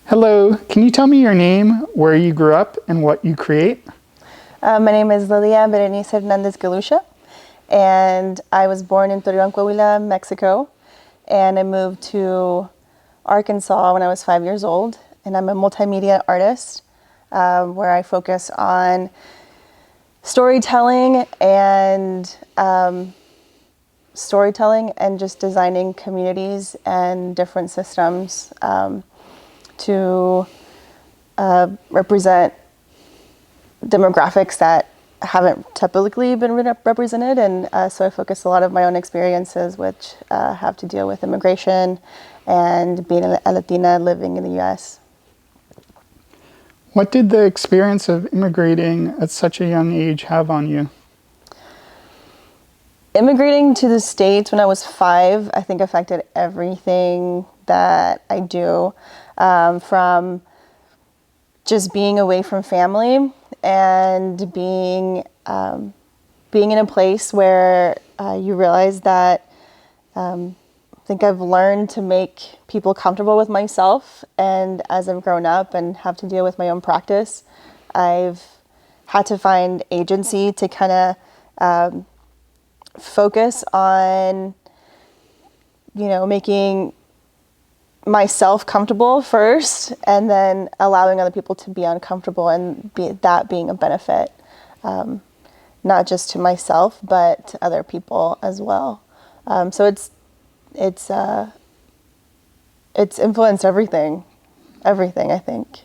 Hello, can you tell me your name, where you grew up, and what you create? My name is Lilia Berenice Hernandez Galusha, and I was born in Torreon, Coahuila, Mexico, and I moved to Arkansas when I was 5 years old, and I'm a multimedia artist where I focus on storytelling and just designing communities and different systems to represent demographics that haven't typically been represented, and so I focus a lot of my own experiences which have to deal with immigration and being a Latina living in the U.S. What did the experience of immigrating at such a young age have on you? Immigrating to the States when I was 5, I think affected everything that I do, from just being away from family and being in a place where you realize that I think I've learned to make people comfortable with myself, and as I've grown up and have to deal with my own practice, I've had to find agency to kind of focus on, making myself comfortable first, and then allowing other people to be uncomfortable, and that being a benefit, not just to myself but to other people as well. So it's influenced everything I think.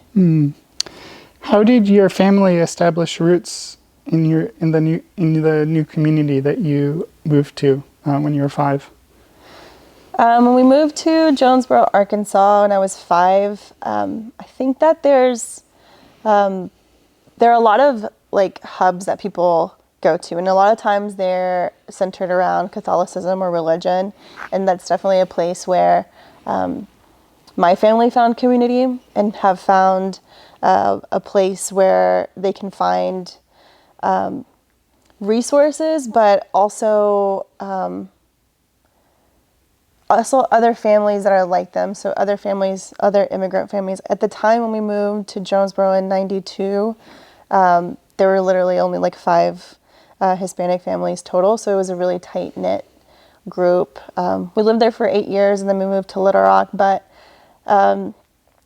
How did your family establish roots in the new community that you moved to when you were 5? When we moved to Jonesboro, Arkansas, when I was 5, I think that there are a lot of hubs that people go to, and a lot of times they're centered around Catholicism or religion, and that's definitely a place where my family found community and have found a place where they can find resources, but also other families that are like them. So other families, other immigrant families. At the time when we moved to Jonesboro in '92, there were literally only 5 Hispanic families total. So it was a really tight-knit group. We lived there for 8 years, and then we moved to Little Rock. But my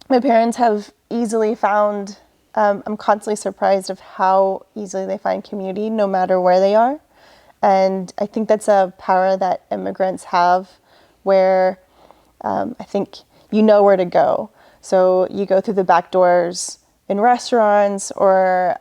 parents have easily found, I'm constantly surprised of how easily they find community no matter where they are. And I think that's a power that immigrants have, where I think you know where to go. So you go through the back doors in restaurants or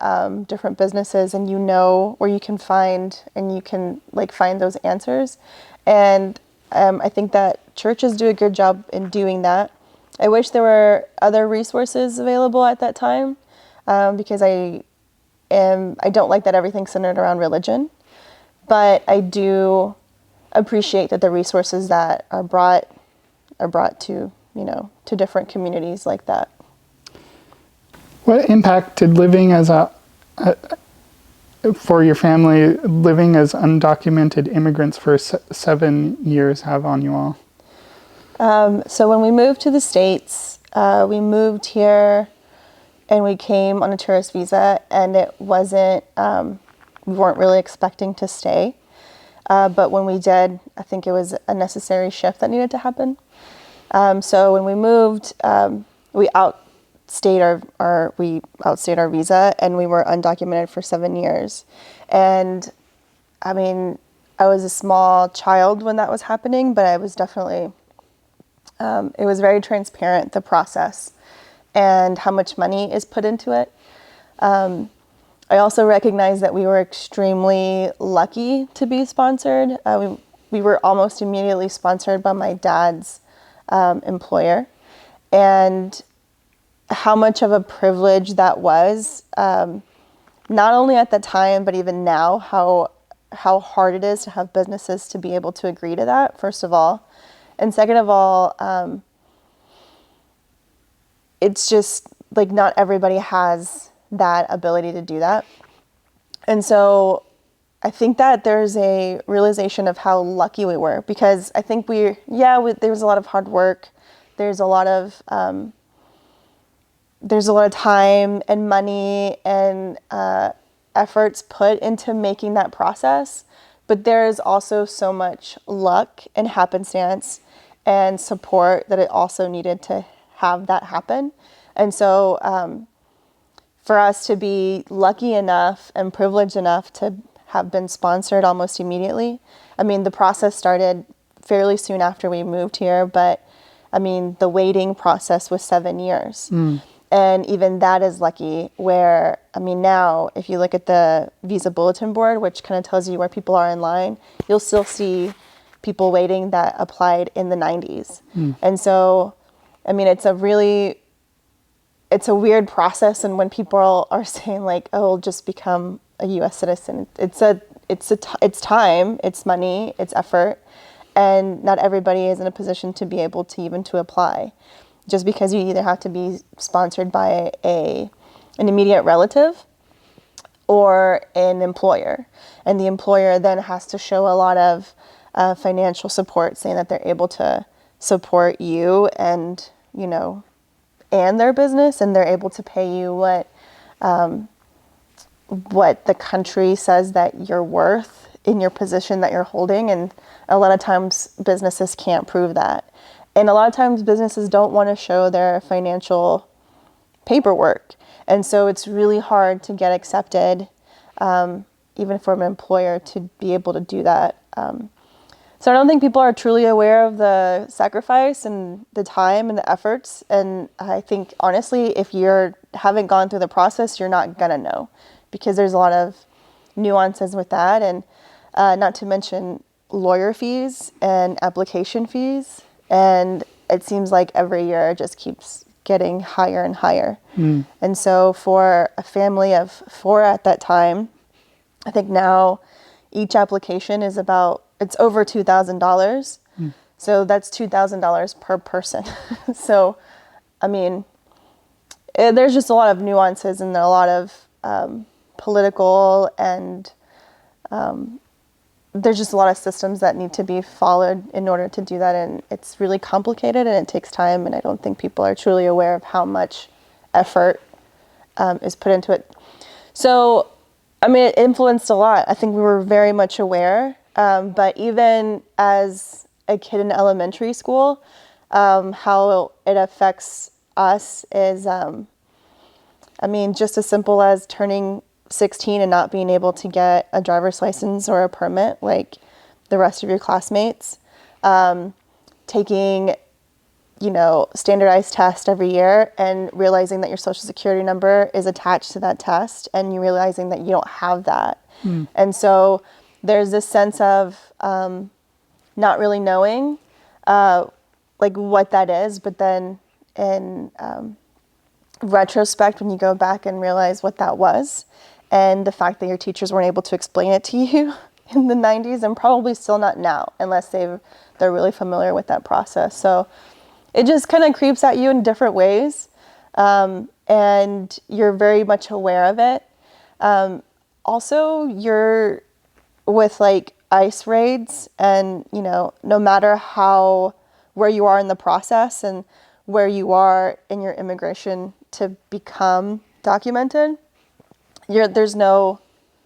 different businesses, and you know where you can find, and you can find those answers. And I think that churches do a good job in doing that. I wish there were other resources available at that time, because I don't like that everything's centered around religion, but I do appreciate that the resources that are brought to to different communities like that. What impact did living for your family, living as undocumented immigrants for 7 years have on you all? So when we moved to the States, we moved here and we came on a tourist visa, and it wasn't, we weren't really expecting to stay. But when we did, I think it was a necessary shift that needed to happen. So when we moved, we outstayed our visa, and we were undocumented for 7 years. And I mean, I was a small child when that was happening, but I was definitely, it was very transparent, the process and how much money is put into it. I also recognize that we were extremely lucky to be sponsored. We were almost immediately sponsored by my dad's employer, and how much of a privilege that was, not only at the time, but even now, how hard it is to have businesses to be able to agree to that, first of all. And second of all, it's just not everybody has that ability to do that. And so I think that there's a realization of how lucky we were, because I think there was a lot of hard work. There's a lot of there's a lot of time and money and efforts put into making that process, but there is also so much luck and happenstance and support that it also needed to have that happen. And so for us to be lucky enough and privileged enough to have been sponsored almost immediately, I mean, the process started fairly soon after we moved here, but I mean, the waiting process was 7 years. And even that is lucky where, I mean, now if you look at the visa bulletin board, which kind of tells you where people are in line, you'll still see people waiting that applied in the 90s. And so, I mean, it's a weird process. And when people are saying like, oh, just become a US citizen, it's time, it's money, it's effort. And not everybody is in a position to be able to even to apply. Just because you either have to be sponsored by an immediate relative or an employer. And the employer then has to show a lot of financial support, saying that they're able to support you and, you know, and their business, and they're able to pay you what the country says that you're worth in your position that you're holding. And a lot of times businesses can't prove that. And a lot of times businesses don't want to show their financial paperwork. And so it's really hard to get accepted, even from an employer, to be able to do that. So I don't think people are truly aware of the sacrifice and the time and the efforts. And I think, honestly, if you haven't gone through the process, you're not going to know, because there's a lot of nuances with that. And not to mention lawyer fees and application fees. And it seems like every year it just keeps getting higher and higher. And so for a family of 4 at that time, I think now each application is it's over $2,000. So that's $2,000 per person. So, I mean, there's just a lot of nuances and a lot of political and there's just a lot of systems that need to be followed in order to do that. And it's really complicated and it takes time. And I don't think people are truly aware of how much effort is put into it. So, I mean, it influenced a lot. I think we were very much aware. But even as a kid in elementary school, how it affects us is, I mean, just as simple as turning 16 and not being able to get a driver's license or a permit like the rest of your classmates, taking, you know, standardized test every year and realizing that your social security number is attached to that test and you realizing that you don't have that. And so there's this sense of not really knowing like what that is, but then in retrospect, when you go back and realize what that was, and the fact that your teachers weren't able to explain it to you in the 90s, and probably still not now, unless they're really familiar with that process. So it just kind of creeps at you in different ways, and you're very much aware of it. Also, you're with like ICE raids, and you know, no matter where you are in the process and where you are in your immigration to become documented, there's no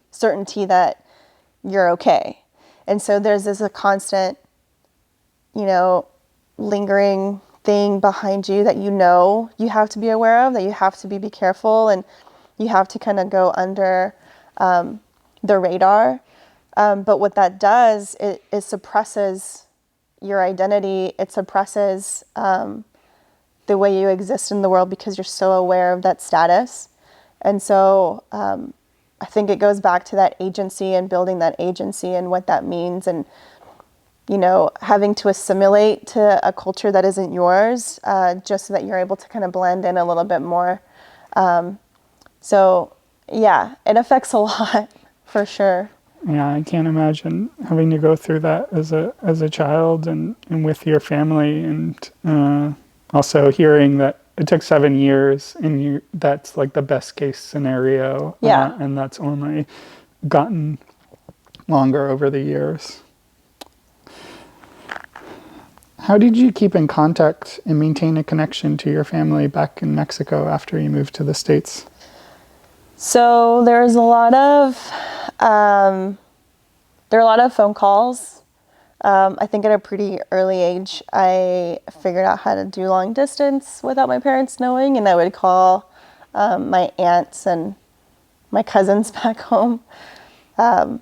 certainty that you're okay. And so there's a constant, you know, lingering thing behind you that you have to be aware of, that you have to be careful, and you have to kind of go under the radar. But what that does, it suppresses your identity. It suppresses the way you exist in the world because you're so aware of that status. And so I think it goes back to that agency and building that agency and what that means, and, you know, having to assimilate to a culture that isn't yours, just so that you're able to kind of blend in a little bit more. So yeah, it affects a lot for sure. Yeah, I can't imagine having to go through that as a child and with your family, and also hearing that it took 7 years and that's like the best case scenario. Yeah. And that's only gotten longer over the years. How did you keep in contact and maintain a connection to your family back in Mexico after you moved to the States? So there are a lot of phone calls. I think at a pretty early age, I figured out how to do long distance without my parents knowing, and I would call my aunts and my cousins back home. And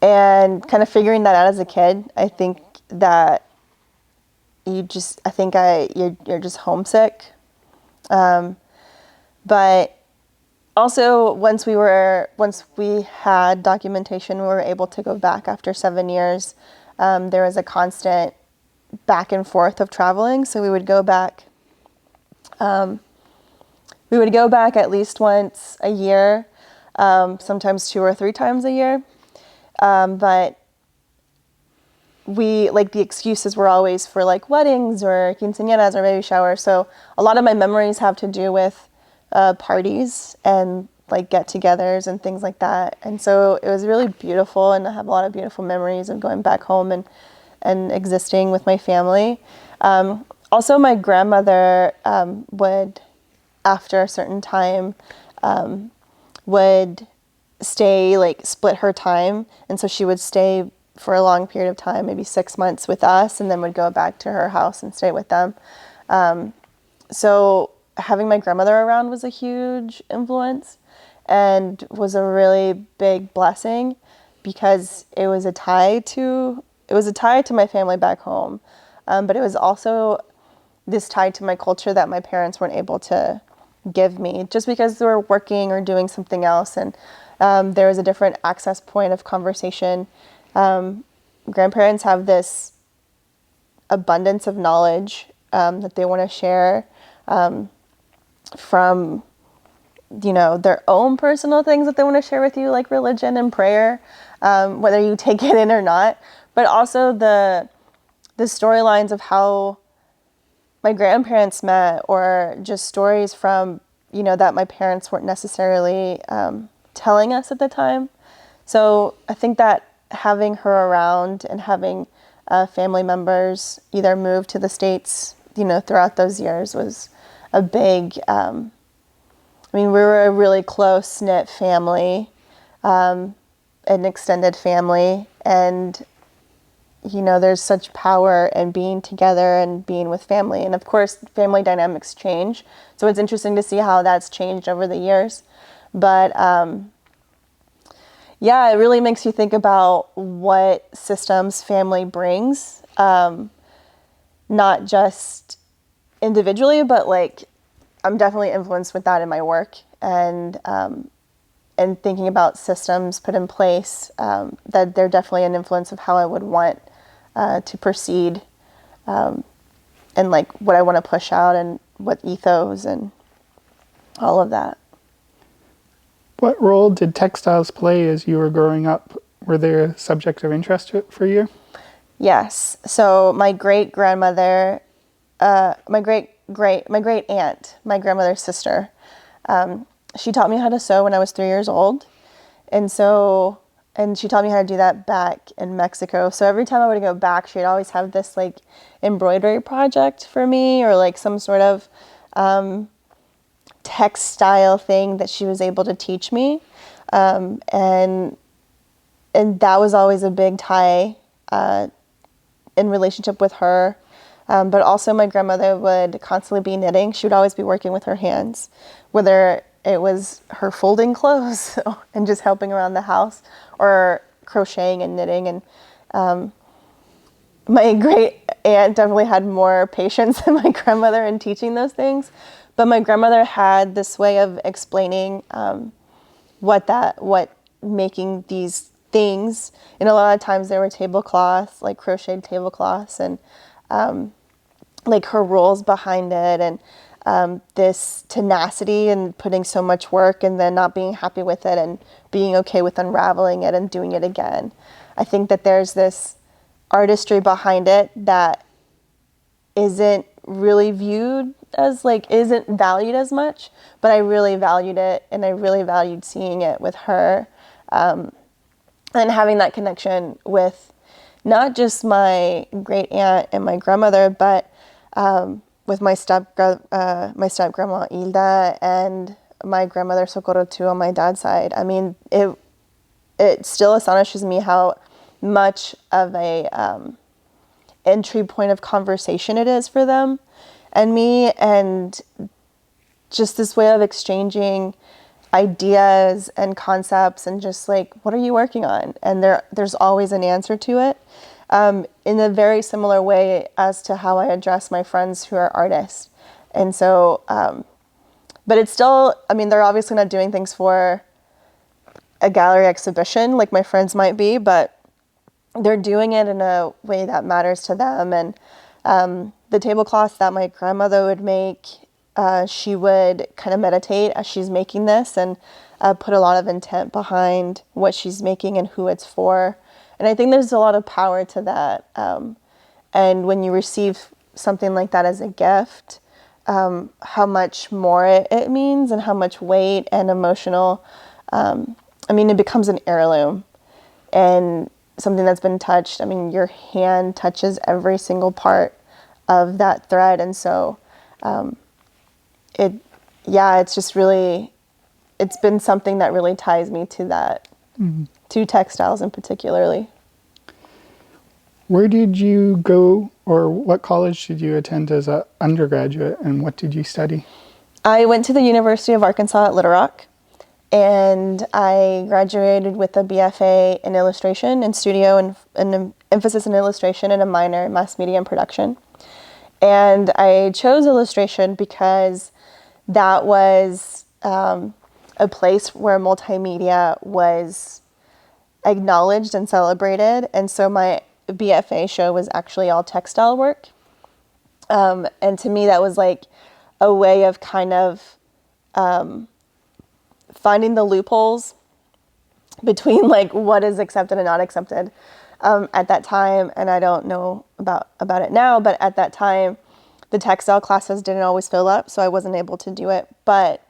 kind of figuring that out as a kid, I think that you're just homesick. But also, once we had documentation, we were able to go back after 7 years. There was a constant back and forth of traveling, so we would go back. We would go back at least once a year, sometimes 2 or 3 times a year. But the excuses were always for like weddings or quinceañeras or baby showers. So a lot of my memories have to do with parties and like get-togethers and things like that. And so it was really beautiful, and I have a lot of beautiful memories of going back home and existing with my family. Also, my grandmother would, after a certain time, would split her time. And so she would stay for a long period of time, maybe 6 months with us, and then would go back to her house and stay with them. So having my grandmother around was a huge influence and was a really big blessing, because it was a tie to my family back home. But it was also this tie to my culture that my parents weren't able to give me just because they were working or doing something else. And there was a different access point of conversation. Grandparents have this abundance of knowledge that they want to share from, their own personal things that they want to share with you, like religion and prayer, whether you take it in or not, but also the storylines of how my grandparents met, or just stories from, that my parents weren't necessarily telling us at the time. So I think that having her around and having family members either move to the States, throughout those years was a big, we were a really close-knit family, an extended family, and, there's such power in being together and being with family. And of course, family dynamics change. So it's interesting to see how that's changed over the years. But yeah, it really makes you think about what systems family brings, not just individually, but like I'm definitely influenced with that in my work, and thinking about systems put in place, that they're definitely an influence of how I would want to proceed, and like what I want to push out and what ethos and all of that. What role did textiles play as you were growing up? Were they a subject of interest for you? Yes. So my great grandmother, my great aunt, my grandmother's sister, she taught me how to sew when I was 3 years old. And she taught me how to do that back in Mexico. So every time I would go back, she'd always have this like embroidery project for me, or like some sort of textile thing that she was able to teach me. And that was always a big tie in relationship with her. But also my grandmother would constantly be knitting. She would always be working with her hands, whether it was her folding clothes and just helping around the house, or crocheting and knitting. And my great aunt definitely had more patience than my grandmother in teaching those things. But my grandmother had this way of explaining what making these things, and a lot of times there were tablecloths, like crocheted tablecloths, and like her rules behind it, and this tenacity and putting so much work and then not being happy with it and being okay with unraveling it and doing it again. I think that there's this artistry behind it that isn't really viewed as isn't valued as much, but I really valued it, and I really valued seeing it with her, and having that connection with not just my great aunt and my grandmother, but with my step grandma Hilda and my grandmother Socorro too on my dad's side. I mean, it still astonishes me how much of a entry point of conversation it is for them and me, and just this way of exchanging ideas and concepts and just like, what are you working on? And there's always an answer to it, in a very similar way as to how I address my friends who are artists. And so, but it's still, I mean, they're obviously not doing things for a gallery exhibition like my friends might be, but they're doing it in a way that matters to them. And the tablecloths that my grandmother would make, she would kind of meditate as she's making this and put a lot of intent behind what she's making and who it's for. And I think there's a lot of power to that. And when you receive something like that as a gift, how much more it means and how much weight and emotional, I mean, it becomes an heirloom and something that's been touched. I mean, your hand touches every single part of that thread. And so, it's just really, it's been something that really ties me to that, to textiles in particularly. Where did you go, or what college did you attend as an undergraduate, and what did you study? I went to the University of Arkansas at Little Rock, and I graduated with a BFA in illustration and studio and an emphasis in illustration and a minor in mass media and production. And I chose illustration because that was a place where multimedia was acknowledged and celebrated. And so my BFA show was actually all textile work. And to me, that was like a way of kind of finding the loopholes between like what is accepted and not accepted at that time. And I don't know about it now, but at that time, the textile classes didn't always fill up, so I wasn't able to do it. But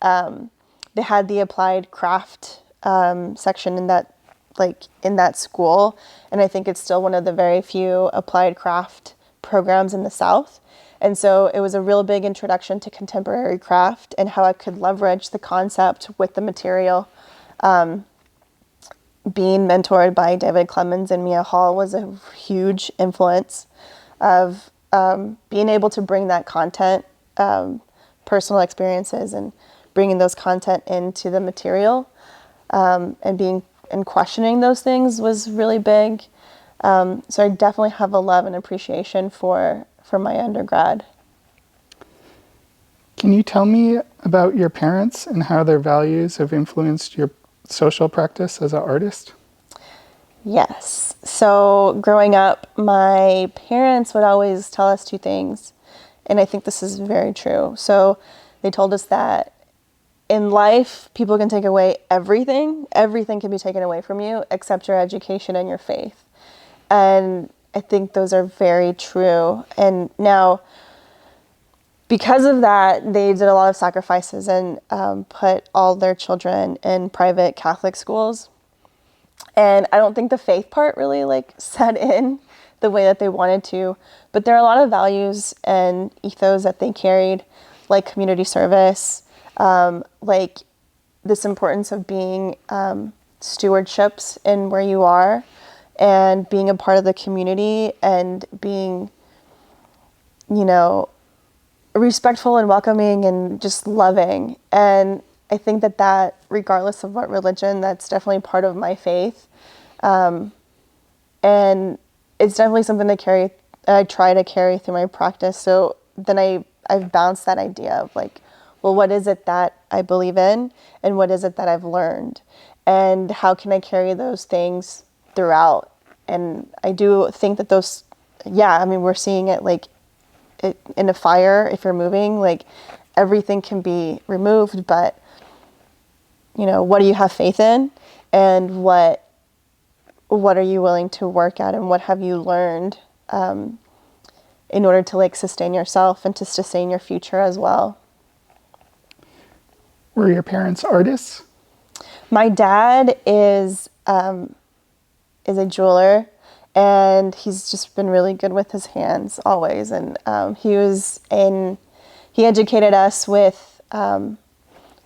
they had the applied craft section in that school, and I think it's still one of the very few applied craft programs in the South. And so it was a real big introduction to contemporary craft and how I could leverage the concept with the material. Being mentored by David Clemens and Mia Hall was a huge influence of being able to bring that content, personal experiences, and bringing those content into the material, and questioning those things was really big. So I definitely have a love and appreciation for my undergrad. Can you tell me about your parents and how their values have influenced your social practice as an artist? Yes. So growing up, my parents would always tell us two things, and I think this is very true. So they told us that in life, people can take away everything. Everything can be taken away from you except your education and your faith. And I think those are very true. And now, because of that, they did a lot of sacrifices and put all their children in private Catholic schools. And I don't think the faith part really set in the way that they wanted to. But there are a lot of values and ethos that they carried, like community service, like this importance of being stewardships in where you are and being a part of the community and being, respectful and welcoming and just loving. And I think that regardless of what religion, that's definitely part of my faith. And it's definitely something I try to carry through my practice. So then I've bounced that idea of well, what is it that I believe in and what is it that I've learned? And how can I carry those things throughout? And I do think that we're seeing it in a fire. If you're moving, everything can be removed, but what do you have faith in, and what are you willing to work at, and what have you learned in order to sustain yourself and to sustain your future as well. Were your parents artists? My dad is a jeweler, and he's just been really good with his hands always. And he educated us with, well,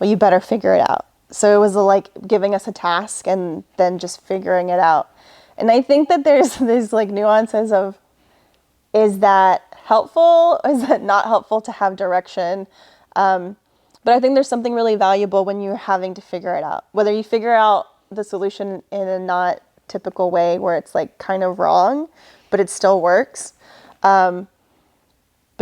you better figure it out. So it was like giving us a task and then just figuring it out. And I think that there's these like nuances of, is that helpful? Is that not helpful to have direction? But I think there's something really valuable when you're having to figure it out. Whether you figure out the solution in a not typical way where it's like kind of wrong, but it still works. But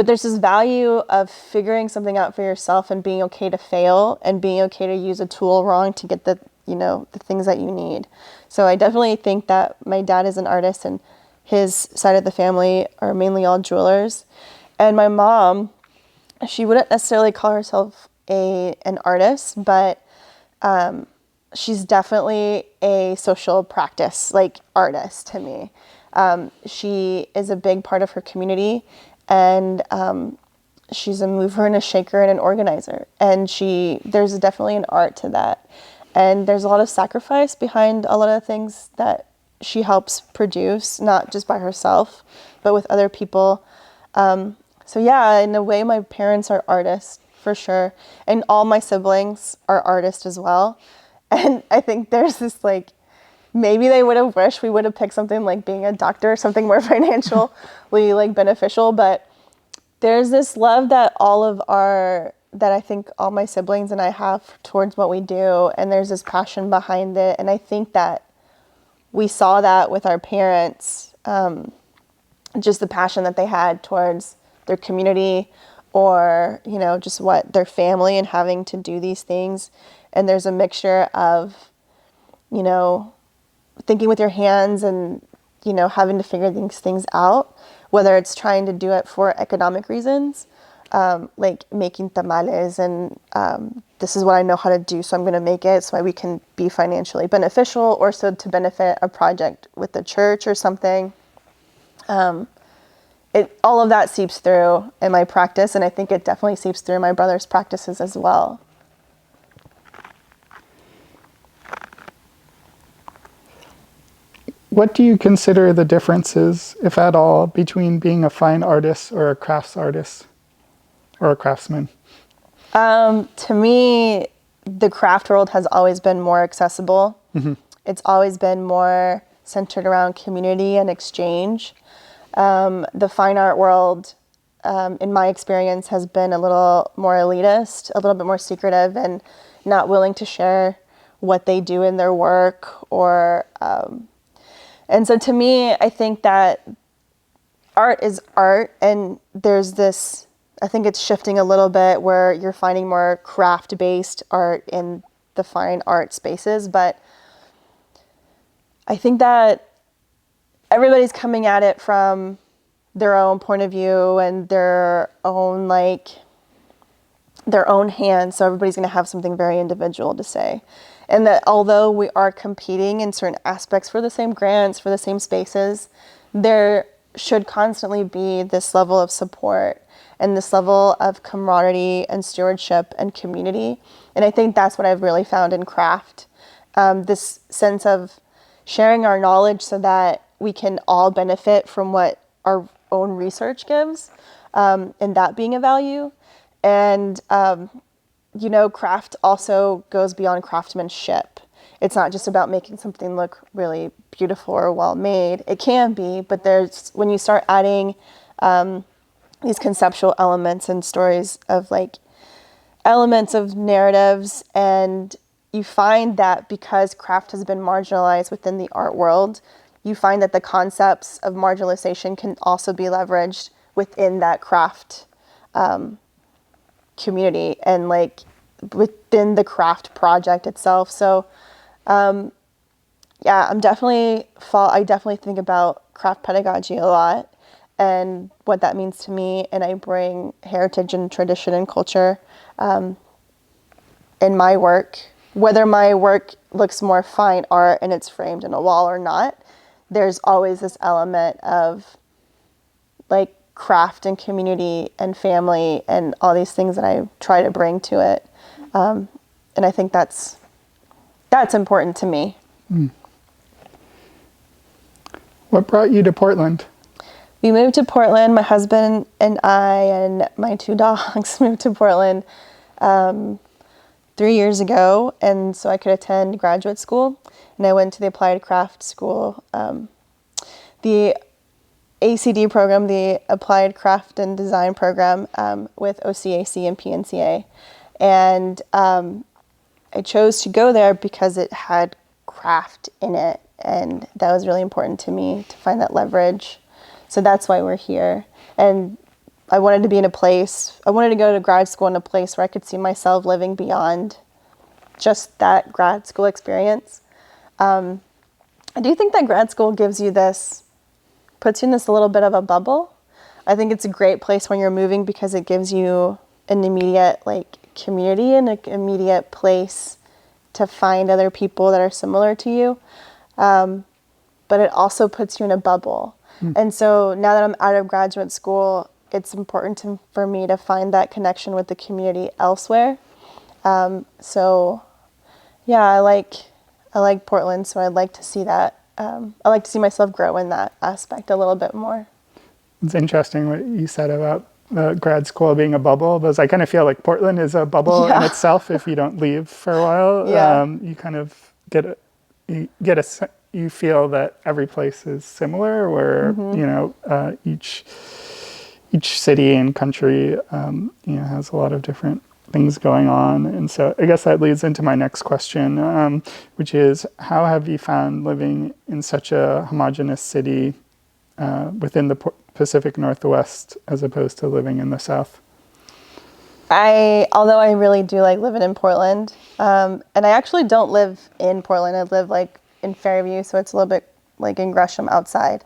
there's this value of figuring something out for yourself and being okay to fail and being okay to use a tool wrong to get the things that you need. So I definitely think that my dad is an artist and his side of the family are mainly all jewelers. And my mom, she wouldn't necessarily call herself an artist, but she's definitely a social practice like artist to me. She is a big part of her community, and she's a mover and a shaker and an organizer. And there's definitely an art to that. And there's a lot of sacrifice behind a lot of things that she helps produce, not just by herself, but with other people. So yeah, in a way, my parents are artists for sure. And all my siblings are artists as well. And I think there's this like, maybe they would have wished we would have picked something like being a doctor, something more financially like beneficial. But there's this love that that I think all my siblings and I have towards what we do. And there's this passion behind it. And I think that we saw that with our parents, just the passion that they had towards their community or, just what their family and having to do these things. And there's a mixture of, thinking with your hands and, having to figure these things out, whether it's trying to do it for economic reasons, like making tamales and this is what I know how to do, so I'm going to make it so we can be financially beneficial or so to benefit a project with the church or something. All of that seeps through in my practice, and I think it definitely seeps through my brother's practices as well. What do you consider the differences, if at all, between being a fine artist or a crafts artist or a craftsman? To me, the craft world has always been more accessible. Mm-hmm. It's always been more centered around community and exchange. The fine art world, in my experience, has been a little more elitist, a little bit more secretive, and not willing to share what they do in their work. And so to me, I think that art is art, and there's this, I think it's shifting a little bit where you're finding more craft-based art in the fine art spaces, but I think that everybody's coming at it from their own point of view and their own hands, so everybody's going to have something very individual to say. And that although we are competing in certain aspects for the same grants, for the same spaces, there should constantly be this level of support and this level of camaraderie and stewardship and community. And I think that's what I've really found in craft, this sense of sharing our knowledge so that we can all benefit from what our own research gives, and that being a value. And, craft also goes beyond craftsmanship. It's not just about making something look really beautiful or well made. It can be, but when you start adding these conceptual elements and stories of elements of narratives, and you find that because craft has been marginalized within the art world, you find that the concepts of marginalization can also be leveraged within that craft community and within the craft project itself. So I definitely think about craft pedagogy a lot and what that means to me, and I bring heritage and tradition and culture in my work. Whether my work looks more fine art and it's framed in a wall or not, there's always this element of craft and community and family and all these things that I try to bring to it. And I think that's important to me. Mm. What brought you to Portland? We moved to Portland. My husband and I and my 2 dogs moved to Portland 3 years ago, and so I could attend graduate school. And I went to the Applied Craft School, the ACD program, the Applied Craft and Design program, with OCAC and PNCA. And I chose to go there because it had craft in it, and that was really important to me to find that leverage. So that's why we're here. And I wanted to be in a place, I wanted to go to grad school in a place where I could see myself living beyond just that grad school experience. I do think that grad school gives you this, puts you in this little bit of a bubble. I think it's a great place when you're moving because it gives you an immediate community and an immediate place to find other people that are similar to you. But it also puts you in a bubble. And so now that I'm out of graduate school, it's important for me to find that connection with the community elsewhere. So yeah, I like Portland, so I'd like to see that. I like to see myself grow in that aspect a little bit more. It's interesting what you said about grad school being a bubble, because I kind of feel like Portland is a bubble in itself. If you don't leave for a while, you kind of you feel that every place is similar, where each city and country has a lot of different things going on. And so I guess that leads into my next question, which is, how have you found living in such a homogenous city within the Pacific Northwest as opposed to living in the South? Although I really do like living in Portland, and I actually don't live in Portland. I live in Fairview, so it's a little bit in Gresham outside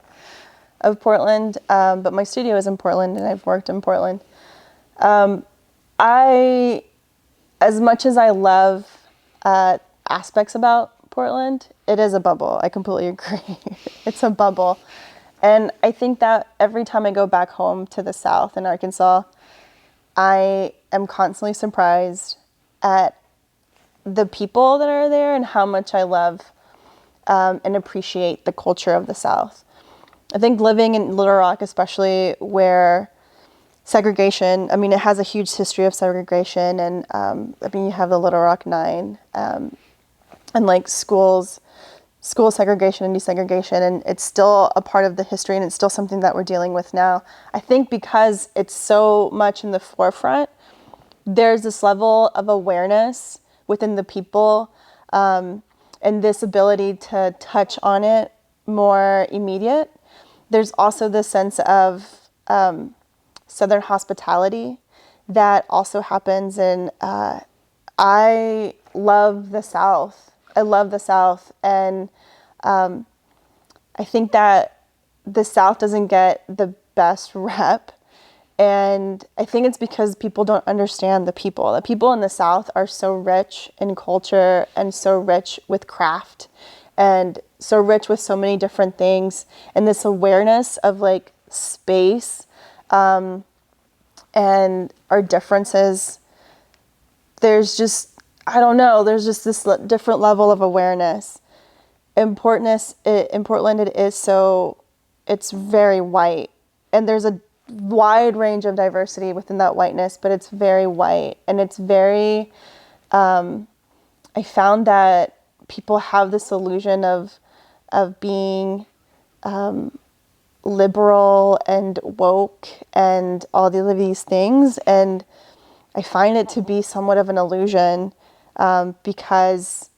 of Portland. But my studio is in Portland, and I've worked in Portland. As much as I love aspects about Portland, it is a bubble. I completely agree. It's a bubble. And I think that every time I go back home to the South in Arkansas, I am constantly surprised at the people that are there and how much I love and appreciate the culture of the South. I think living in Little Rock, especially where segregation, it has a huge history of segregation, and you have the Little Rock Nine, and school segregation and desegregation, and it's still a part of the history, and it's still something that we're dealing with now. I think because it's so much in the forefront, there's this level of awareness within the people, and this ability to touch on it more immediate. There's also this sense of Southern hospitality that also happens, and I love the South. I love the South, and I think that the South doesn't get the best rep, and I think it's because people don't understand the people. The people in the South are so rich in culture and so rich with craft and so rich with so many different things, and this awareness of space and our differences. There's just, I don't know, there's just this different level of awareness. In Portland, it's very white, and there's a wide range of diversity within that whiteness, but it's very white, and it's very, I found that people have this illusion of being liberal and woke and all of these things, and I find it to be somewhat of an illusion, because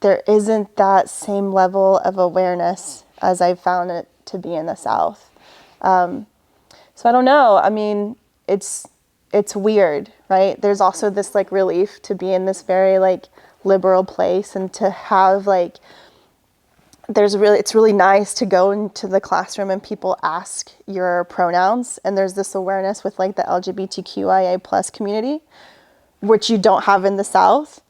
there isn't that same level of awareness as I've found it to be in the South. So I don't know. It's weird, right? There's also this relief to be in this very liberal place, and to have it's really nice to go into the classroom and people ask your pronouns, and there's this awareness with the LGBTQIA plus community, which you don't have in the South.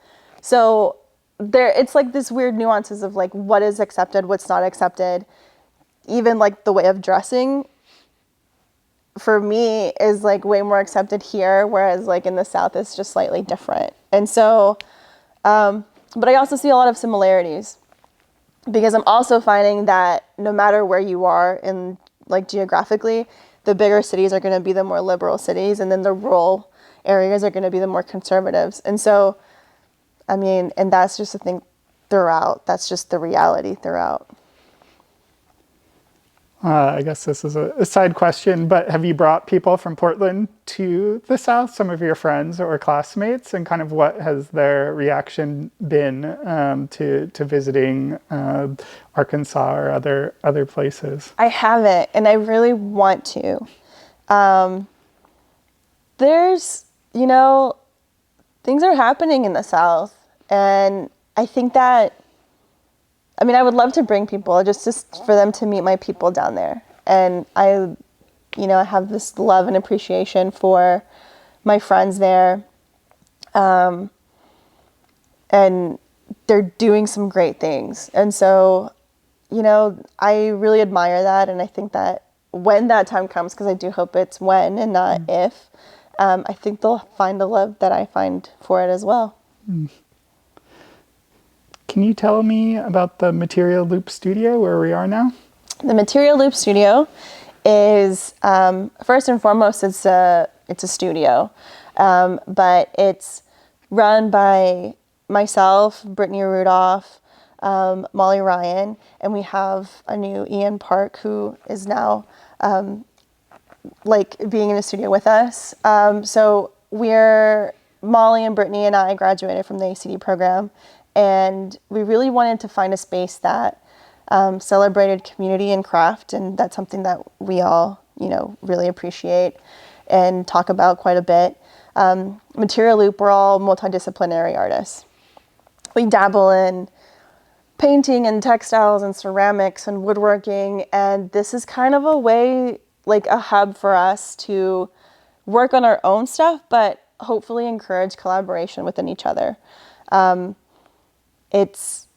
So it's this weird nuances of what is accepted, what's not accepted. Even the way of dressing for me is way more accepted here, whereas in the South it's just slightly different. And so, but I also see a lot of similarities. because I'm also finding that no matter where you are in like geographically, the bigger cities are going to be the more liberal cities, and then the rural areas are going to be the more conservatives. And so, I mean, and that's just the thing throughout. That's just the reality throughout. I guess this is a side question, but have you brought people from Portland to the South, some of your friends or classmates, and kind of what has their reaction been to visiting Arkansas or other places? I haven't, and I really want to. There's, you know, things are happening in the South, and I think that, I mean, I would love to bring people just for them to meet my people down there. And I have this love and appreciation for my friends there. And they're doing some great things. And so, I really admire that. And I think that when that time comes, because I do hope it's when and not if, I think they'll find the love that I find for it as well. Can you tell me about the Material Loop Studio, where we are now? The Material Loop Studio is, first and foremost, it's a studio, but it's run by myself, Brittany Rudolph, Molly Ryan, and we have a new Ian Park, who is now being in the studio with us. So Molly and Brittany and I graduated from the ACD program, and we really wanted to find a space that celebrated community and craft, and that's something that we all, really appreciate and talk about quite a bit. Material Loop, we're all multidisciplinary artists. We dabble in painting and textiles and ceramics and woodworking, and this is kind of a way, like a hub for us to work on our own stuff, but hopefully encourage collaboration within each other. It's,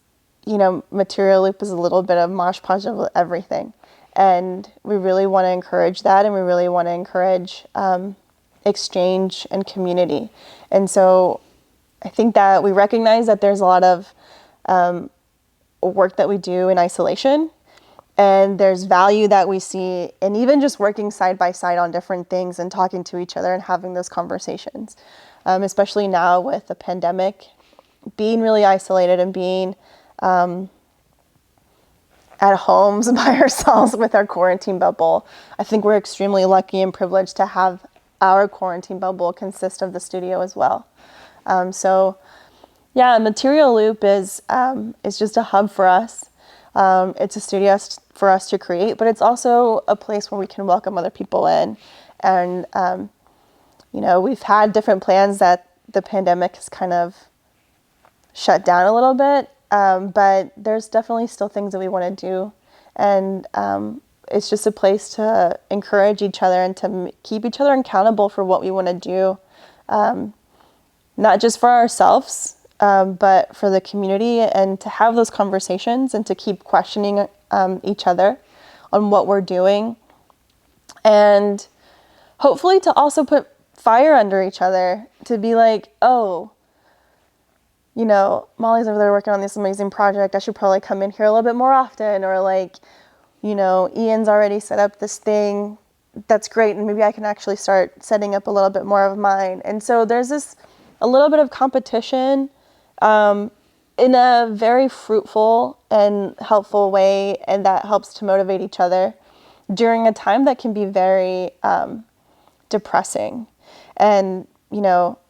Material Loop is a little bit of mosh podge of everything. And we really want to encourage that, and we really want to encourage exchange and community. And so I think that we recognize that there's a lot of work that we do in isolation, and there's value that we see in even just working side by side on different things and talking to each other and having those conversations, especially now with the pandemic, being really isolated and being at homes by ourselves with our quarantine bubble. I think we're extremely lucky and privileged to have our quarantine bubble consist of the studio as well. Material Loop is just a hub for us. It's a studio for us to create, but it's also a place where we can welcome other people in. And, we've had different plans that the pandemic has kind of shut down a little bit, but there's definitely still things that we want to do. And it's just a place to encourage each other and to keep each other accountable for what we want to do, not just for ourselves, but for the community, and to have those conversations and to keep questioning each other on what we're doing. And hopefully to also put fire under each other, to be like, oh, Molly's over there working on this amazing project. I should probably come in here a little bit more often. Or Ian's already set up this thing that's great, and maybe I can actually start setting up a little bit more of mine. And so there's a little bit of competition in a very fruitful and helpful way, and that helps to motivate each other during a time that can be very depressing. And,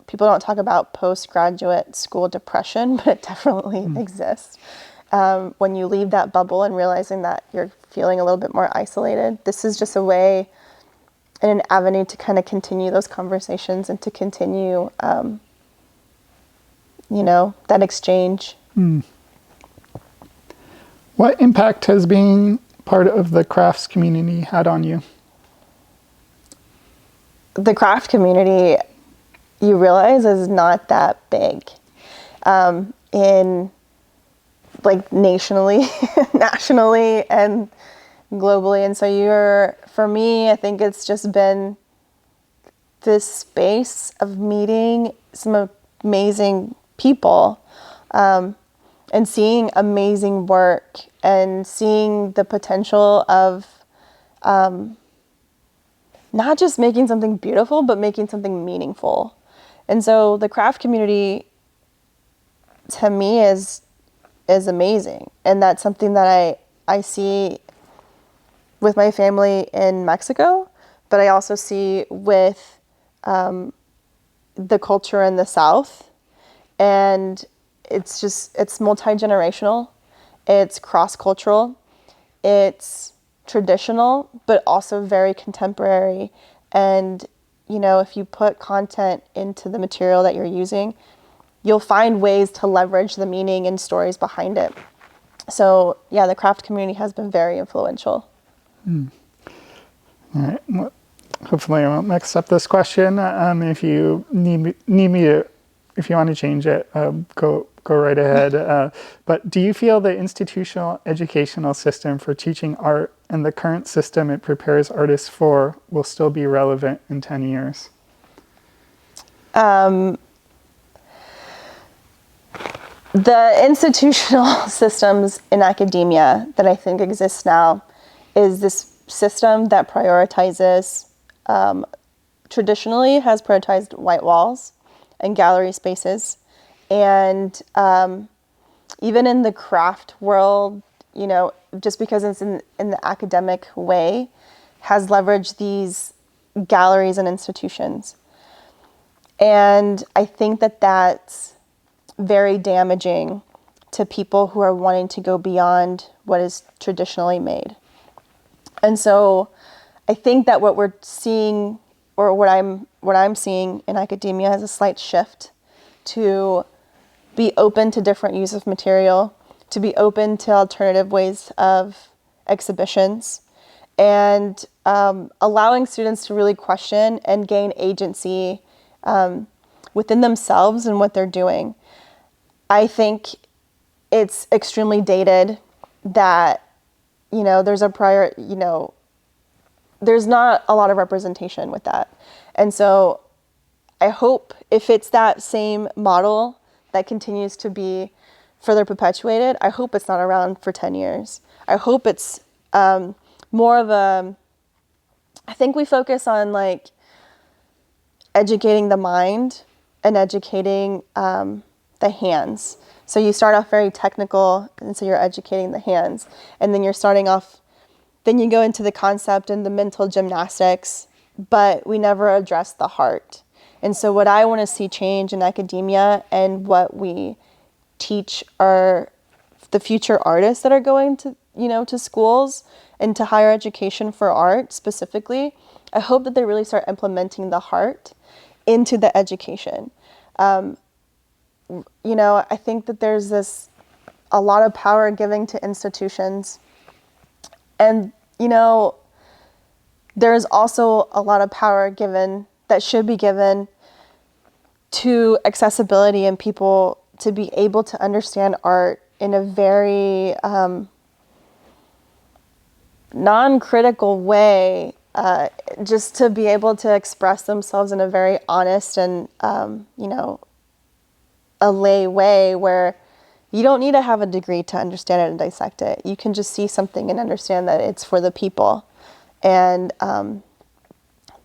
people don't talk about postgraduate school depression, but it definitely exists. When you leave that bubble and realizing that you're feeling a little bit more isolated, this is just a way and an avenue to kind of continue those conversations and to continue, that exchange. What impact has being part of the crafts community had on you? The craft community, you realize, is not that big nationally and globally. And so for me, I think it's just been this space of meeting some amazing people. and seeing amazing work and seeing the potential of not just making something beautiful, but making something meaningful. And so the craft community, to me, is amazing. And that's something that I see with my family in Mexico, but I also see with the culture in the South. And it's multi-generational, it's cross-cultural, it's traditional, but also very contemporary. And, you know, if you put content into the material that you're using, you'll find ways to leverage the meaning and stories behind it. So, yeah, the craft community has been very influential. All right. Well, hopefully I won't mix up this question. If you need me to, if you want to change it, go right ahead. But do you feel the institutional educational system for teaching art and the current system it prepares artists for will still be relevant in 10 years? The institutional systems in academia that I think exist now is this system that prioritizes, traditionally has prioritized white walls and gallery spaces. And even in the craft world, you know, just because it's in the academic way, has leveraged these galleries and institutions. And I think that that's very damaging to people who are wanting to go beyond what is traditionally made. And so I think that what we're seeing, or what I'm seeing in academia, is a slight shift to be open to different use of material, to be open to alternative ways of exhibitions, and allowing students to really question and gain agency within themselves and what they're doing. I think it's extremely dated that, you know, there's not a lot of representation with that. And so I hope if it's that same model that continues to be further perpetuated, I hope it's not around for 10 years. I hope it's more of I think we focus on like educating the mind and educating the hands. So you start off very technical, and so you're educating the hands. And then then you go into the concept and the mental gymnastics, but we never address the heart. And so what I want to see change in academia, and what we teach the future artists that are going to, you know, to schools and to higher education for art specifically, I hope that they really start implementing the heart into the education. You know, I think that there's a lot of power giving to institutions. And, you know, there's also a lot of power that should be given to accessibility and people to be able to understand art in a very non-critical way, just to be able to express themselves in a very honest and, you know, a lay way, where you don't need to have a degree to understand it and dissect it. You can just see something and understand that it's for the people. And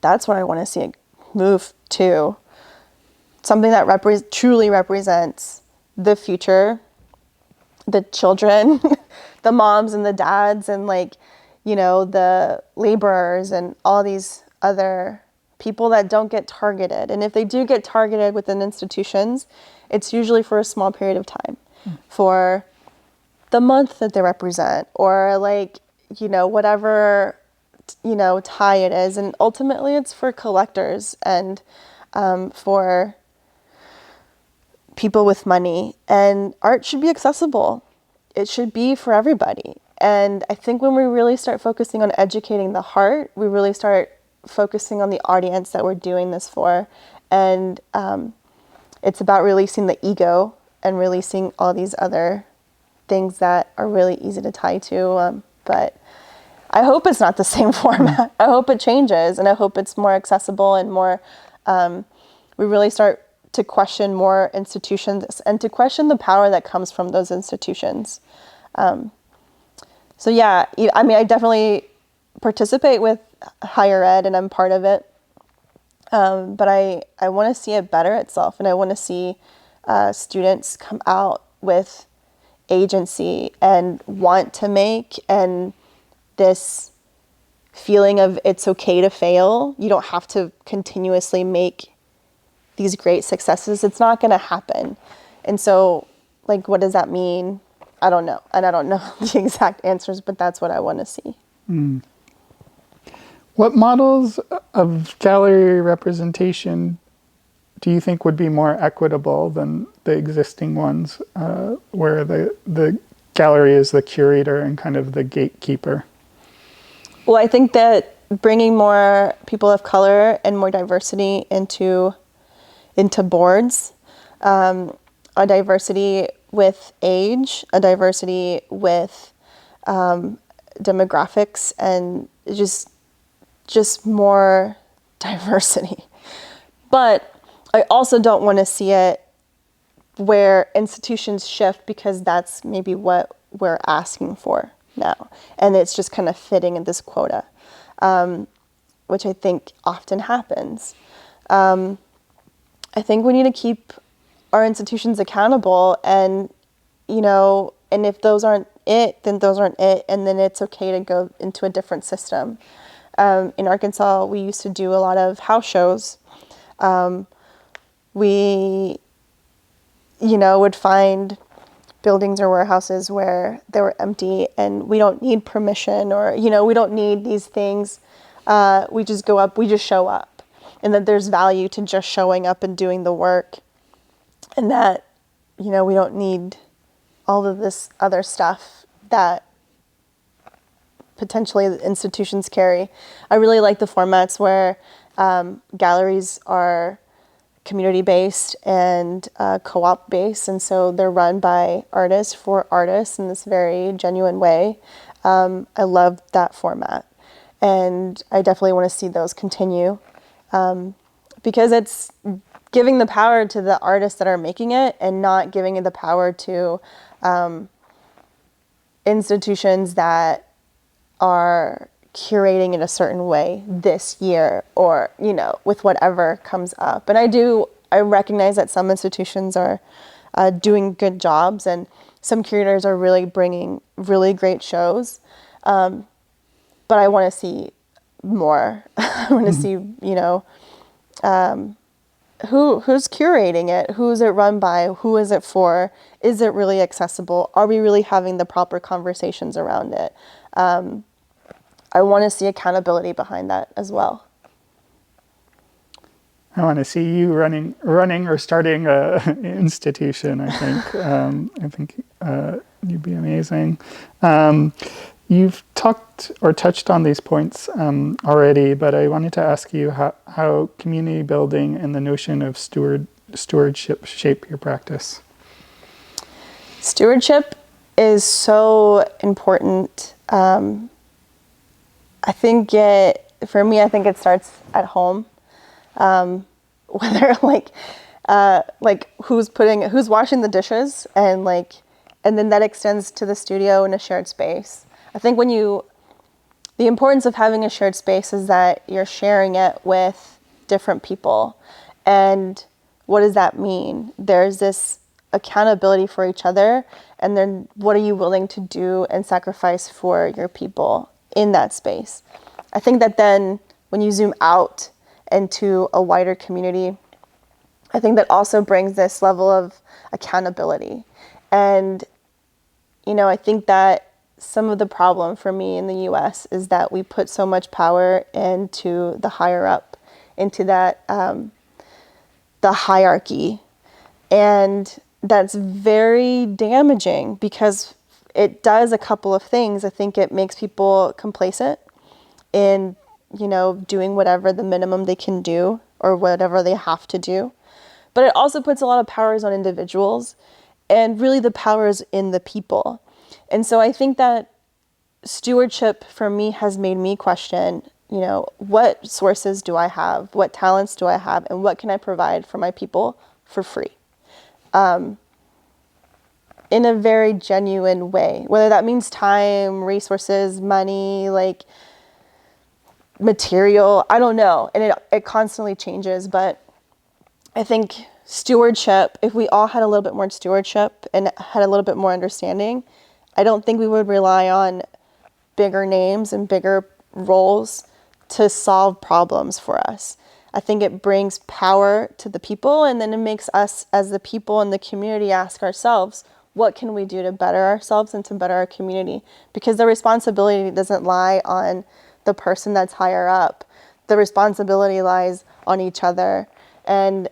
that's what I want to see it move to. Something that truly represents the future, the children, the moms and the dads, and like, you know, the laborers and all these other people that don't get targeted. And if they do get targeted within institutions, it's usually for a small period of time, for the month that they represent, or like, you know, whatever, you know, tie it is. And ultimately it's for collectors and for people with money. And art should be accessible. It should be for everybody. And I think when we really start focusing on educating the heart, we really start focusing on the audience that we're doing this for. And it's about releasing the ego and releasing all these other things that are really easy to tie to. But I hope it's not the same format. I hope it changes, and I hope it's more accessible and more, we really start to question more institutions and to question the power that comes from those institutions. So yeah, I mean, I definitely participate with higher ed and I'm part of it. But I want to see it better itself, and I want to see students come out with agency and want to make, and this feeling of it's okay to fail. You don't have to continuously make these great successes. It's not going to happen. And so, like, what does that mean? I don't know. And I don't know the exact answers, but that's what I want to see. Mm. What models of gallery representation do you think would be more equitable than the existing ones, where the gallery is the curator and kind of the gatekeeper? Well, I think that bringing more people of color and more diversity into boards, a diversity with age, a diversity with demographics, and just more diversity. But I also don't want to see it where institutions shift because that's maybe what we're asking for now. And it's just kind of fitting in this quota, which I think often happens. I think we need to keep our institutions accountable, and, and if those aren't it, then those aren't it. And then it's okay to go into a different system. In Arkansas, we used to do a lot of house shows. We, would find buildings or warehouses where they were empty, and we don't need permission, or, we don't need these things. We just go up, we just show up, and that there's value to just showing up and doing the work, and that, we don't need all of this other stuff that potentially the institutions carry. I really like the formats where galleries are community-based and co-op-based, and so they're run by artists for artists in this very genuine way. I love that format, and I definitely want to see those continue, because it's giving the power to the artists that are making it and not giving it the power to institutions that are curating in a certain way this year, or, with whatever comes up. And I recognize that some institutions are doing good jobs, and some curators are really bringing really great shows. But I want to see more. I want to see, who's curating it? Who is it run by? Who is it for? Is it really accessible? Are we really having the proper conversations around it? I want to see accountability behind that as well. I want to see you running or starting an institution, I think. I think you'd be amazing. You've talked or touched on these points already, but I wanted to ask you how community building and the notion of stewardship shape your practice. Stewardship is so important. I think for me, I think it starts at home. Whether who's washing the dishes, and then that extends to the studio and a shared space. I think the importance of having a shared space is that you're sharing it with different people. And what does that mean? There's this accountability for each other, and then what are you willing to do and sacrifice for your people in that space? I think that then when you zoom out into a wider community, I think that also brings this level of accountability. And, I think that some of the problem for me in the US is that we put so much power into the higher up, into that, the hierarchy. And that's very damaging because it does a couple of things. I think it makes people complacent in, doing whatever the minimum they can do or whatever they have to do. But it also puts a lot of powers on individuals, and really the power is in the people. And so I think that stewardship for me has made me question, what sources do I have? What talents do I have? And what can I provide for my people for free. In a very genuine way, whether that means time, resources, money, like material, I don't know. And it constantly changes, but I think stewardship, if we all had a little bit more stewardship and had a little bit more understanding, I don't think we would rely on bigger names and bigger roles to solve problems for us. I think it brings power to the people, and then it makes us as the people in the community ask ourselves, what can we do to better ourselves and to better our community? Because the responsibility doesn't lie on the person that's higher up. The responsibility lies on each other. And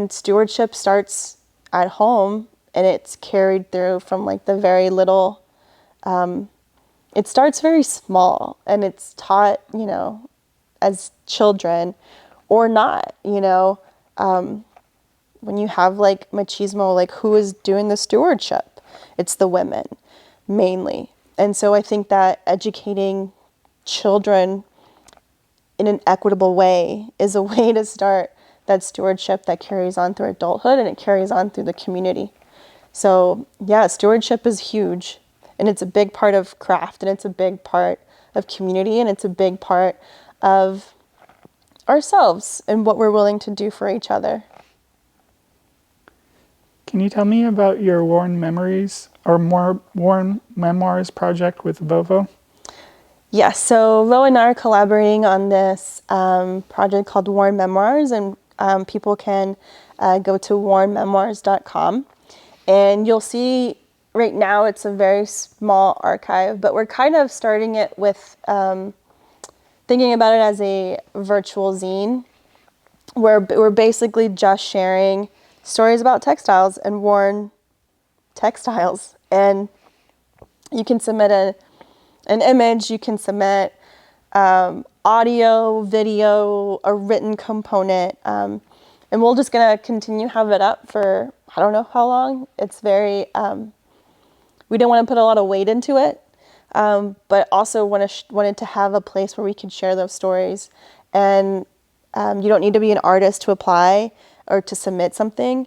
stewardship starts at home, and it's carried through from like the very little. It starts very small, and it's taught, you know, as children or not, you know. When you have like machismo, like who is doing the stewardship? It's the women mainly. And so I think that educating children in an equitable way is a way to start that stewardship that carries on through adulthood, and it carries on through the community. So yeah, stewardship is huge, and it's a big part of craft, and it's a big part of community, and it's a big part of ourselves and what we're willing to do for each other. Can you tell me about your Worn Memories or more Worn Memoirs project with Vovo? Yes, so Vo and I are collaborating on this project called Worn Memoirs, and people can go to wornmemoirs.com, and you'll see right now it's a very small archive, but we're kind of starting it with thinking about it as a virtual zine, where we're basically just sharing stories about textiles and worn textiles. And you can submit an image, you can submit audio, video, a written component, and we're just gonna continue have it up for I don't know how long. It's very we didn't want to put a lot of weight into it, but also wanted to have a place where we could share those stories. And you don't need to be an artist to apply or to submit something.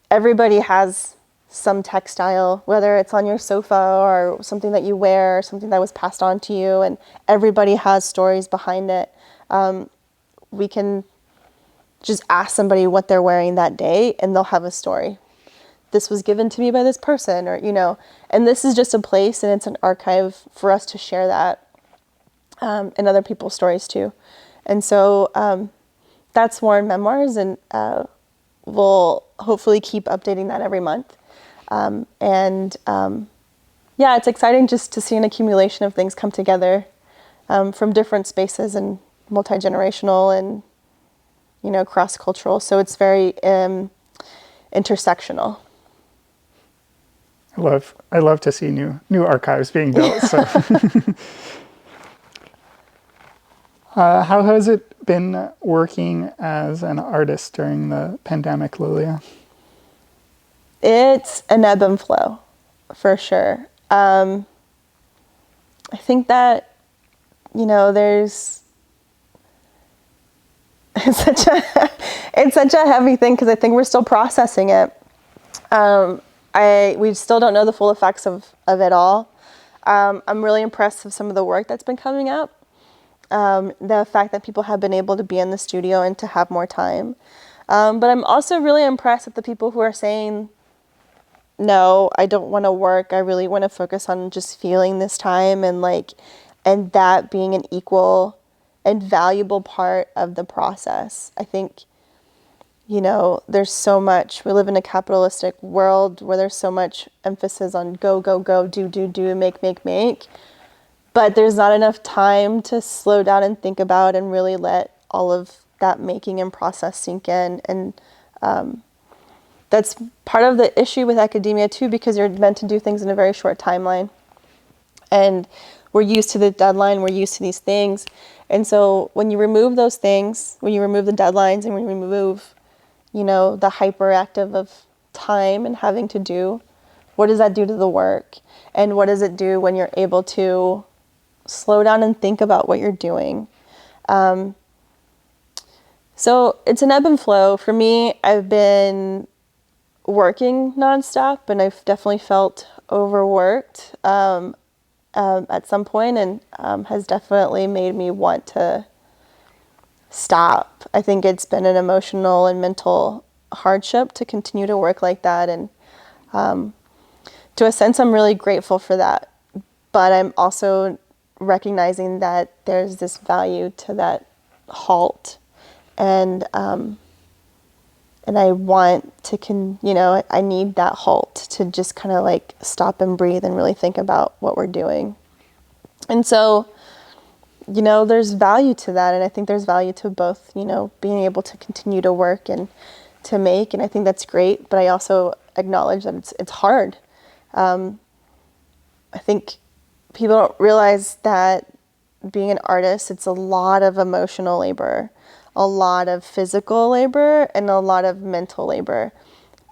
Everybody has some textile, whether it's on your sofa or something that you wear, or something that was passed on to you, and everybody has stories behind it. We can just ask somebody what they're wearing that day, and they'll have a story. This was given to me by this person, or, you know, and this is just a place, and it's an archive for us to share that and other people's stories too. And so that's Worn Memoirs, and we'll hopefully keep updating that every month. Yeah, it's exciting just to see an accumulation of things come together from different spaces and multi-generational and, you know, cross-cultural. So it's very intersectional. I love to see new archives being built. So, how has it been working as an artist during the pandemic, Lilia? It's an ebb and flow, for sure. I think that, you know, it's such a heavy thing because I think we're still processing it. We still don't know the full effects of it all. I'm really impressed with some of the work that's been coming up. The fact that people have been able to be in the studio and to have more time. But I'm also really impressed with the people who are saying, no, I don't want to work. I really want to focus on just feeling this time, and that being an equal and valuable part of the process. I think, you know, there's so much, we live in a capitalistic world where there's so much emphasis on go, go, go, do, make, but there's not enough time to slow down and think about and really let all of that making and process sink in. And that's part of the issue with academia too, because you're meant to do things in a very short timeline. And we're used to the deadline, we're used to these things. And so when you remove those things, when you remove the deadlines and when you remove, you know, the hyperactive of time and having to do, what does that do to the work? And what does it do when you're able to slow down and think about what you're doing? So it's an ebb and flow. For me, I've been working nonstop, and I've definitely felt overworked at some point, and has definitely made me want to stop. I think it's been an emotional and mental hardship to continue to work like that, and to a sense, I'm really grateful for that. But I'm also recognizing that there's this value to that halt, and I want to I need that halt to just kind of like stop and breathe and really think about what we're doing. And so, there's value to that, and I think there's value to both, being able to continue to work and to make, and I think that's great, but I also acknowledge that it's hard. I think people don't realize that being an artist, it's a lot of emotional labor, a lot of physical labor, and a lot of mental labor.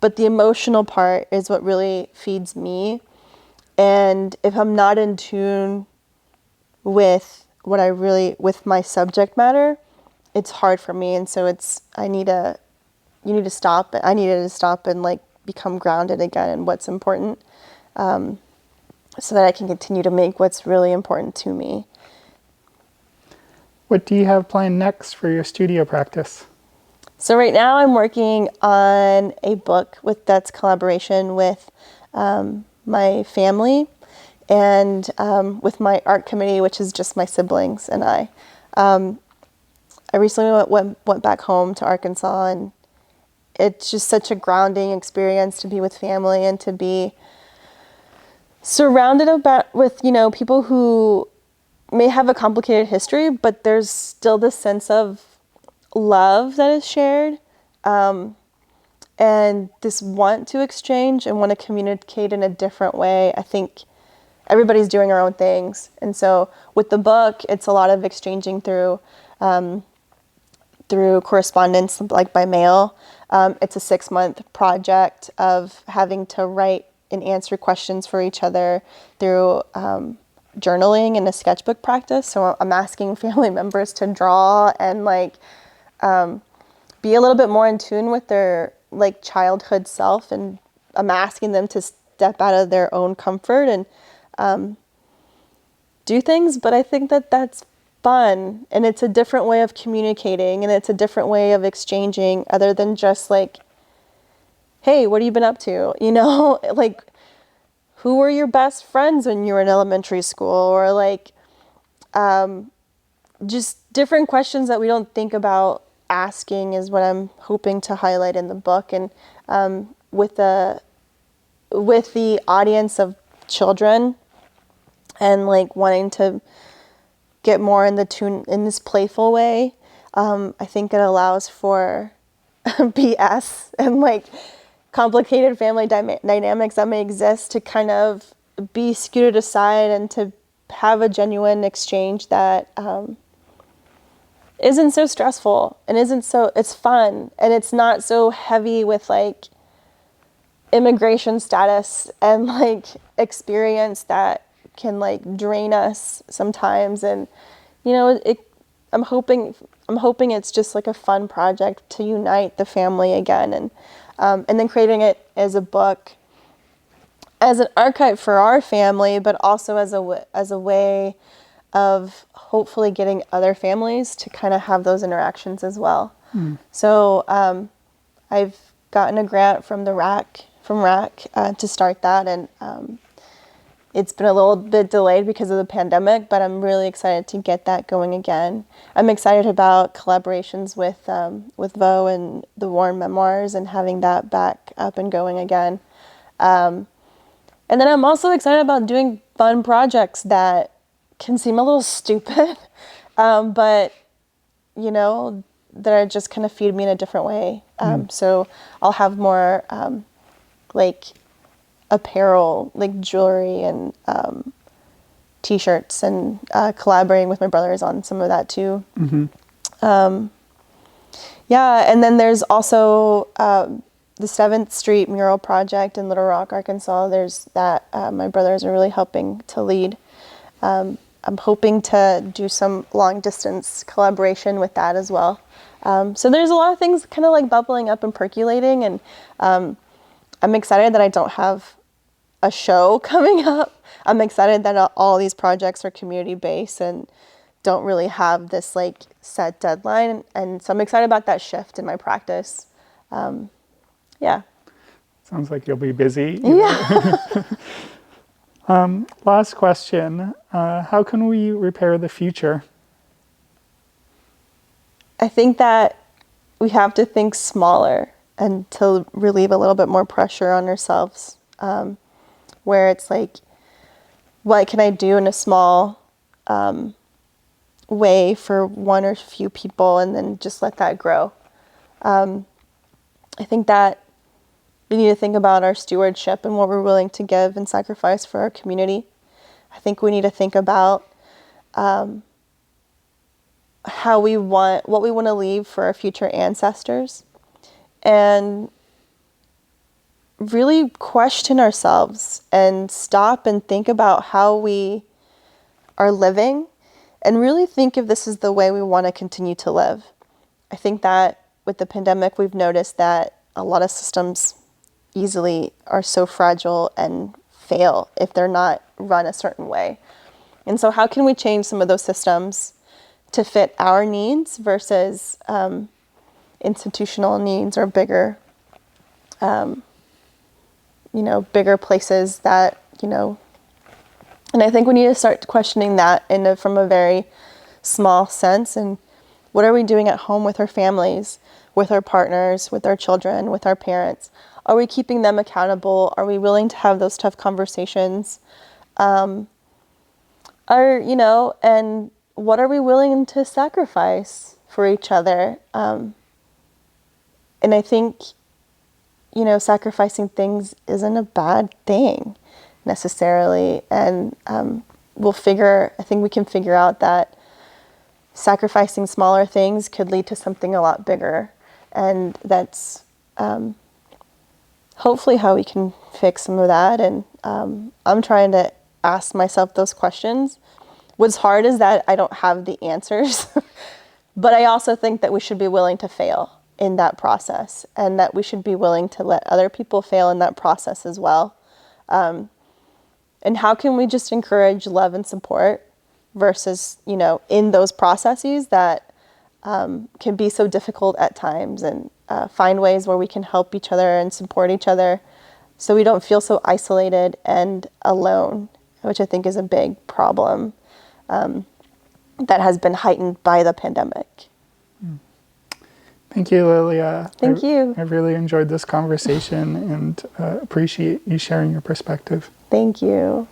But the emotional part is what really feeds me. And if I'm not in tune with with my subject matter, it's hard for me. And so you need to stop. I needed to stop and like become grounded again in what's important, so that I can continue to make what's really important to me. What do you have planned next for your studio practice? So right now I'm working on a book that's collaboration with my family and with my art committee, which is just my siblings and I. I recently went back home to Arkansas, and it's just such a grounding experience to be with family and to be surrounded with people who may have a complicated history, but there's still this sense of love that is shared, and this want to exchange and want to communicate in a different way. I think everybody's doing our own things, and so with the book, it's a lot of exchanging through correspondence, like by mail. It's a 6-month project of having to write and answer questions for each other through journaling and a sketchbook practice. So I'm asking family members to draw and be a little bit more in tune with their like childhood self, and I'm asking them to step out of their own comfort and do things. But I think that that's fun, and it's a different way of communicating, and it's a different way of exchanging, other than just like, hey, what have you been up to? Like, who were your best friends when you were in elementary school? Or like, just different questions that we don't think about asking is what I'm hoping to highlight in the book. And with the audience of children, and like wanting to get more in the tune in this playful way, I think it allows for BS and like complicated family dynamics that may exist to kind of be scooted aside and to have a genuine exchange that isn't so stressful and it's fun, and it's not so heavy with like immigration status and like experience that can like drain us sometimes. And I'm hoping it's just like a fun project to unite the family again, and then creating it as a book, as an archive for our family, but also as a way of hopefully getting other families to kind of have those interactions as well. So I've gotten a grant from RAC to start that, and it's been a little bit delayed because of the pandemic, but I'm really excited to get that going again. I'm excited about collaborations with Vo and the Warren Memoirs and having that back up and going again. And then I'm also excited about doing fun projects that can seem a little stupid, but that are just kind of feed me in a different way. So I'll have more like apparel, like jewelry and t-shirts, and collaborating with my brothers on some of that too. Yeah, and then there's also the 7th Street mural project in Little Rock, Arkansas. There's that my brothers are really helping to lead. I'm hoping to do some long distance collaboration with that as well. So there's a lot of things kind of like bubbling up and percolating, and I'm excited that I don't have a show coming up. I'm excited that all these projects are community based and don't really have this like set deadline. And so I'm excited about that shift in my practice. Yeah. Sounds like you'll be busy. Yeah. Last question. How can we repair the future? I think that we have to think smaller and to relieve a little bit more pressure on ourselves, where it's like, what can I do in a small way for one or few people, and then just let that grow. I think that we need to think about our stewardship and what we're willing to give and sacrifice for our community. I think we need to think about what we want to leave for our future ancestors, and really question ourselves and stop and think about how we are living, and really think if this is the way we want to continue to live. I think that with the pandemic, we've noticed that a lot of systems easily are so fragile and fail if they're not run a certain way. And so how can we change some of those systems to fit our needs versus institutional needs or bigger, bigger places that, and I think we need to start questioning that from a very small sense. And what are we doing at home with our families, with our partners, with our children, with our parents? Are we keeping them accountable? Are we willing to have those tough conversations? And what are we willing to sacrifice for each other? And I think, sacrificing things isn't a bad thing necessarily. And I think we can figure out that sacrificing smaller things could lead to something a lot bigger. And that's hopefully how we can fix some of that. And I'm trying to ask myself those questions. What's hard is that I don't have the answers, but I also think that we should be willing to fail in that process, and that we should be willing to let other people fail in that process as well. And how can we just encourage love and support versus, in those processes that can be so difficult at times, and find ways where we can help each other and support each other so we don't feel so isolated and alone, which I think is a big problem that has been heightened by the pandemic. Thank you, Lilia. Thank you. I really enjoyed this conversation and appreciate you sharing your perspective. Thank you.